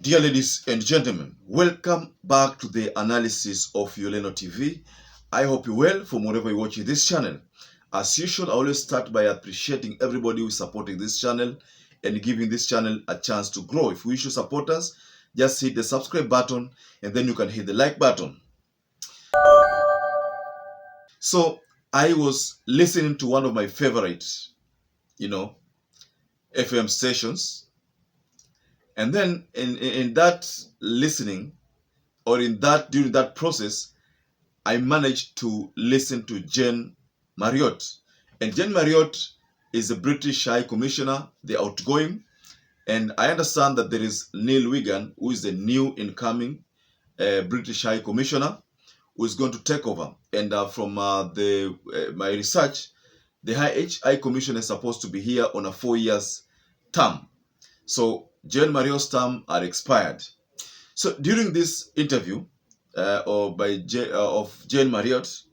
Dear ladies and gentlemen, welcome back to the analysis of YOLENO TV. I hope you're well from wherever you're watching this channel. As usual, I always start by appreciating everybody who is supporting this channel and giving this channel a chance to grow. If you wish to support us, just hit the subscribe button and then you can hit the like button. So I was listening to one of my favorite, FM stations. And then in that listening, or during that process, I managed to listen to Jane MARRIOT. And Jane MARRIOT is the British High Commissioner, the outgoing. And I understand that there is Neil Wigan, who is the new incoming British High Commissioner, who is going to take over. And from my research, the High Commissioner is supposed to be here on a 4-year term. So Jane MARRIOT's term are expired. So during this interview of Jane MARRIOT,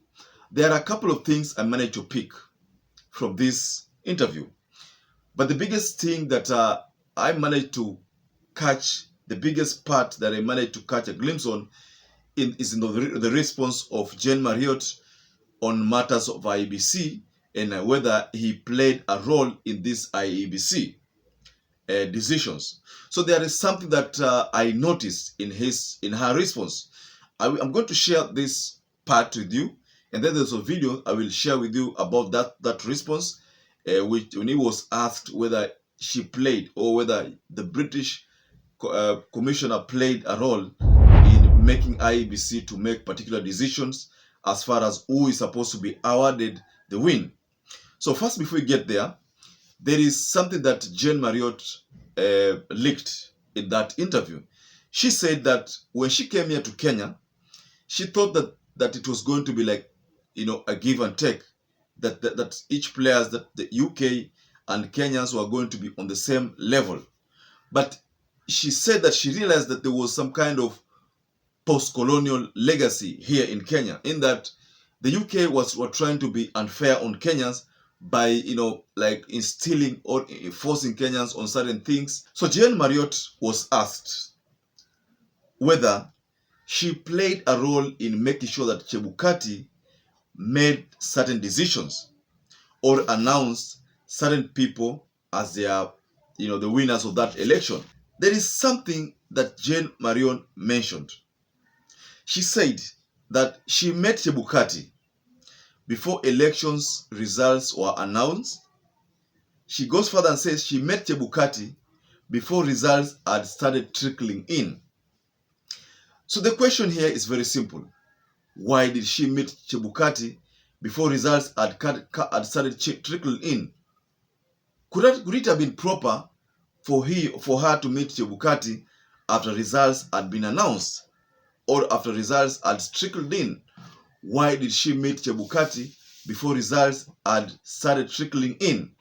there are a couple of things I managed to pick from this interview. But the biggest thing that I managed to catch, the biggest part that I managed to catch a glimpse on is in the response of Jane MARRIOT on matters of IEBC and whether he played a role in this IEBC decisions. So there is something that I noticed in her response. I'm going to share this part with you, and then there's a video I will share with you about that response, when he was asked whether she played or whether the British Commissioner played a role in making IEBC to make particular decisions as far as who is supposed to be awarded the win. So first, before we get there, there is something that Jane MARRIOT leaked in that interview. She said that when she came here to Kenya, she thought that it was going to be like, a give and take, that each players, that the UK and Kenyans were going to be on the same level. But she said that she realized that there was some kind of post-colonial legacy here in Kenya, in that the UK were trying to be unfair on Kenyans by, like instilling or forcing Kenyans on certain things. So Jane MARRIOT was asked whether she played a role in making sure that CHEBUKATI made certain decisions or announced certain people as their, the winners of that election. There is something that Jane MARRIOT mentioned. She said that she met CHEBUKATI before elections results were announced. She goes further and says she met CHEBUKATI before results had started trickling in. So the question here is very simple. Why did she meet CHEBUKATI before results had started trickling in? Could it have been proper for her to meet CHEBUKATI after results had been announced or after results had trickled in? Why did she meet CHEBUKATI before results had started trickling in?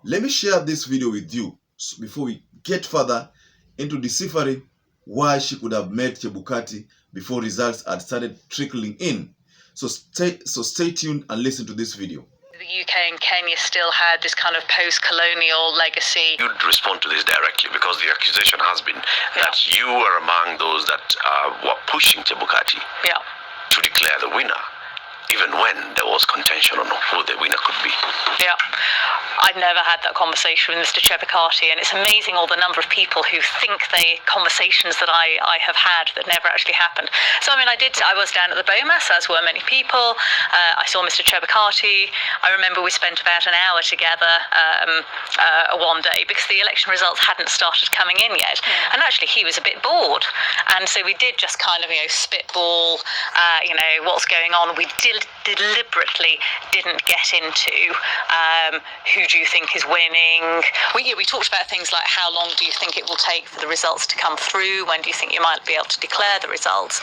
Let me share this video with you before we get further into deciphering why she could have met CHEBUKATI before results had started trickling in. So stay tuned and listen to this video. The UK and Kenya still had this kind of post-colonial legacy. You'd respond to this directly because the accusation has been that you were among those that were pushing CHEBUKATI to declare the winner, even when there was contention on who the winner could be. Yeah. I've never had that conversation with Mr. CHEBUKATI, and it's amazing all the number of people who think conversations that I have had that never actually happened. So, I was down at the Bomas, as were many people. I saw Mr. CHEBUKATI. I remember we spent about an hour together one day because the election results hadn't started coming in yet. And actually, he was a bit bored. And so we did just kind of, spitball, what's going on. We deliberately didn't get into who do you think is winning. We talked about things like how long do you think it will take for the results to come through, when do you think you might be able to declare the results.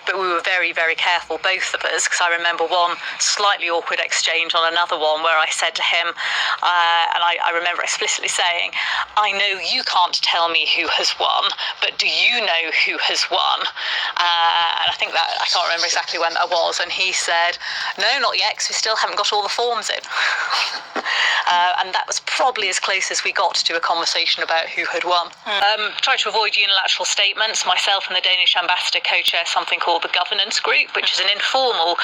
But we were very, very careful, both of us, because I remember one slightly awkward exchange on another one where I said to him, and I remember explicitly saying, I know you can't tell me who has won, but do you know who has won? And I think that, I can't remember exactly when that was, and he said, no, not yet, because we still haven't got all the forms in. And that was probably as close as we got to a conversation about who had won. Try to avoid unilateral statements. Myself and the Danish ambassador co-chair something called the Governance Group, which is an informal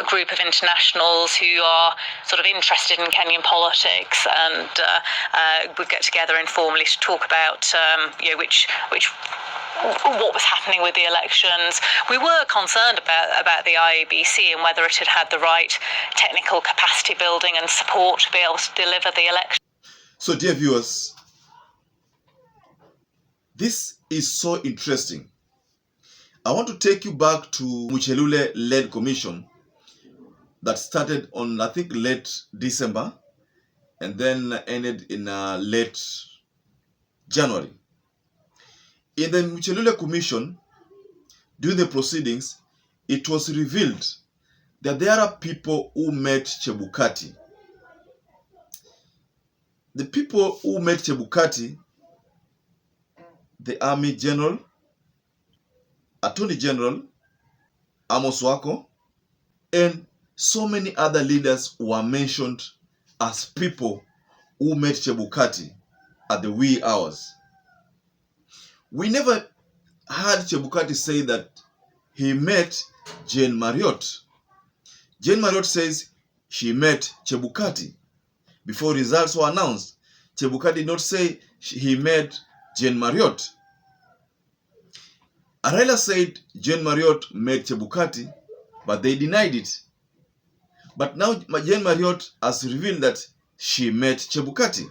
group of internationals who are sort of interested in Kenyan politics, and would get together informally to talk about what was happening with the elections. We were concerned about the IEBC and whether it had had the right technical capacity building and support to be able to deliver the election. So, dear viewers, this is so interesting. I want to take you back to Muchelule-led commission that started on, I think, late December and then ended in late January. In the Muchelule Commission, during the proceedings, it was revealed that there are people who met Chebukati. The people who met Chebukati, the Army General, Attorney General, Amos Wako, and so many other leaders were mentioned as people who met Chebukati at the wee hours. We never heard Chebukati say that he met Jane MARRIOT. Jane MARRIOT says she met Chebukati. Before results were announced, Chebukati did not say he met Jane MARRIOT. Raila said Jane MARRIOT met Chebukati, but they denied it. But now Jane MARRIOT has revealed that she met Chebukati.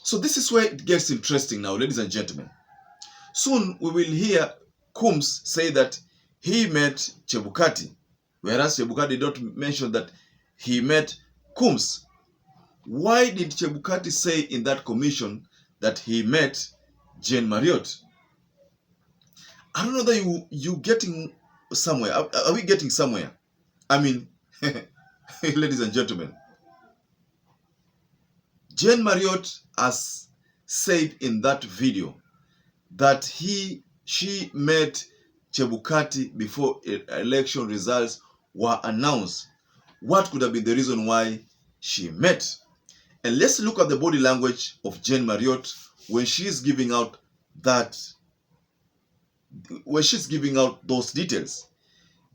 So this is where it gets interesting now, ladies and gentlemen. Soon we will hear KooMe say that he met Chebukati, whereas Chebukati did not mention that he met KooMe. Why did Chebukati say in that commission that he met Jane MARRIOT? I don't know that you getting somewhere. Are we getting somewhere? I mean, ladies and gentlemen, Jane MARRIOT has said in that video that she met Chebukati before election results were announced. What could have been the reason why she met? And let's look at the body language of Jane MARRIOT when she's giving out those details.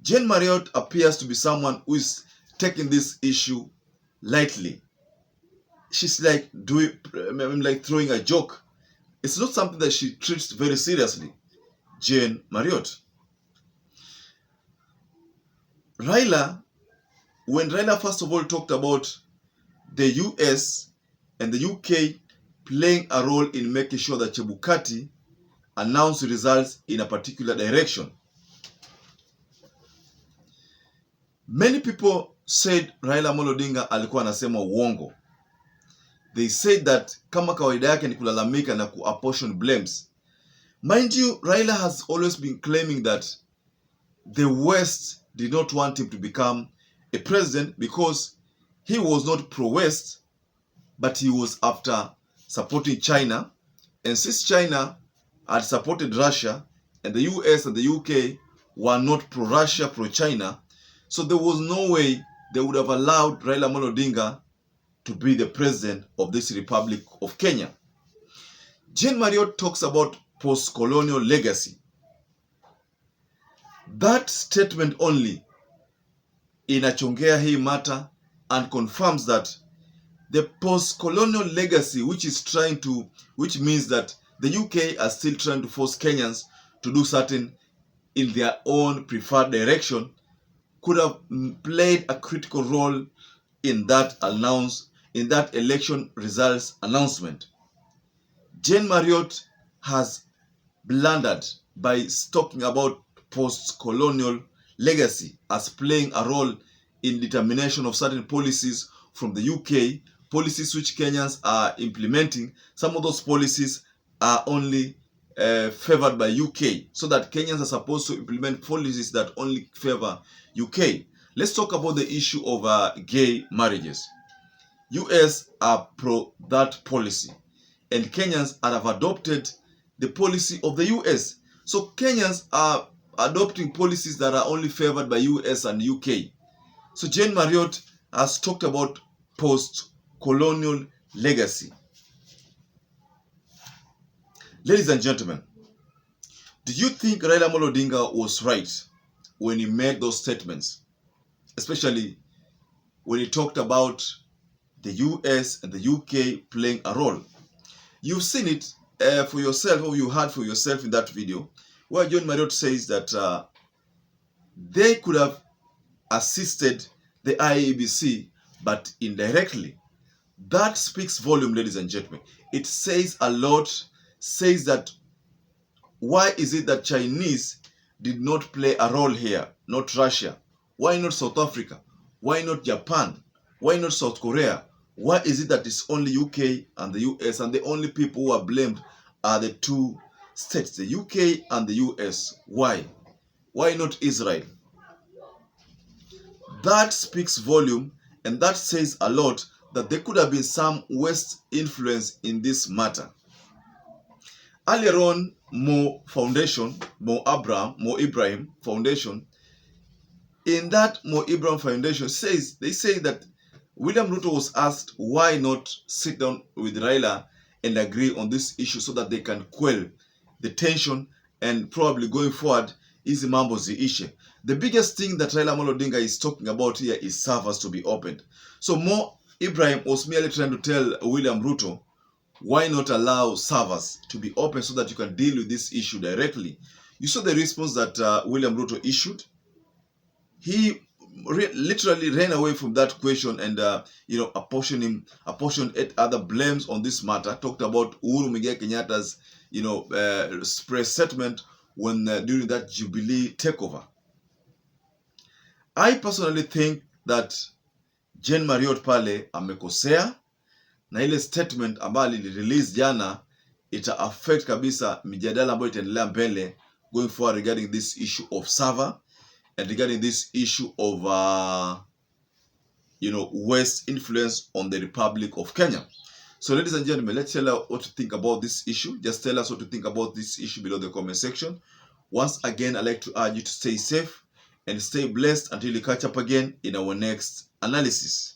Jane MARRIOT appears to be someone who is taking this issue lightly. She's like throwing a joke. It's not something that she treats very seriously. Jane MARRIOT. When Raila first of all talked about the US and the UK playing a role in making sure that Chebukati announced results in a particular direction, many people said Raila Amolo Odinga alikuwa anasema uongo. They said that kama kawaida yake ni kulalamika na ku-apportion blames. Mind you, Raila has always been claiming that the West did not want him to become a president because he was not pro-West, but he was after supporting China. And since China had supported Russia, and the US and the UK were not pro-Russia, pro-China, so there was no way they would have allowed Raila Amolo Odinga to be the president of this Republic of Kenya. Jane MARRIOT talks about post-colonial legacy. That statement only inachongea hii matter and confirms that the post-colonial legacy, which means that the UK are still trying to force Kenyans to do certain in their own preferred direction, could have played a critical role in that election results announcement. Jane MARRIOT has blundered by talking about post-colonial legacy as playing a role in determination of certain policies from the UK, policies which Kenyans are implementing. Some of those policies are only favored by UK, so that Kenyans are supposed to implement policies that only favor UK. Let's talk about the issue of gay marriages. US are pro that policy, and Kenyans have adopted the policy of the US. So Kenyans are adopting policies that are only favored by US and UK. So Jane Marriott has talked about post-colonial legacy. Ladies and gentlemen, do you think Raila Amolo Odinga was right when he made those statements? Especially when he talked about the US and the UK playing a role. You've seen it for yourself, or you heard for yourself in that video, where John Marriott says that they could have assisted the IEBC, but indirectly. That speaks volume, ladies and gentlemen. It says a lot, says that why is it that Chinese did not play a role here, not Russia? Why not South Africa? Why not Japan? Why not South Korea? Why is it that it's only UK and the US, and the only people who are blamed are the two states, the UK and the US? Why? Why not Israel? That speaks volume, and that says a lot, that there could have been some West influence in this matter. Earlier on, Mo Ibrahim Foundation, in that Mo Ibrahim Foundation they say that William Ruto was asked why not sit down with Raila and agree on this issue so that they can quell the tension, and probably going forward, Easy Mambo's the issue. The biggest thing that Raila Amolo Odinga is talking about here is servers to be opened. So Mo Ibrahim was merely trying to tell William Ruto, why not allow servers to be open so that you can deal with this issue directly? You saw the response that William Ruto issued. He literally ran away from that question and apportioned other blames on this matter. Talked about Uhuru Muigai Kenyatta's press statement when during that Jubilee takeover. I personally think that Jane Marriott pale amekosea, na ile statement ambayo release jana ita affect kabisa mijadala ambayo itaendelea mbele going forward regarding this issue of server and regarding this issue of West influence on the Republic of Kenya. So ladies and gentlemen, let's tell us what to think about this issue. Just tell us what to think about this issue below the comment section. Once again, I'd like to urge you to stay safe and stay blessed until we catch up again in our next analysis.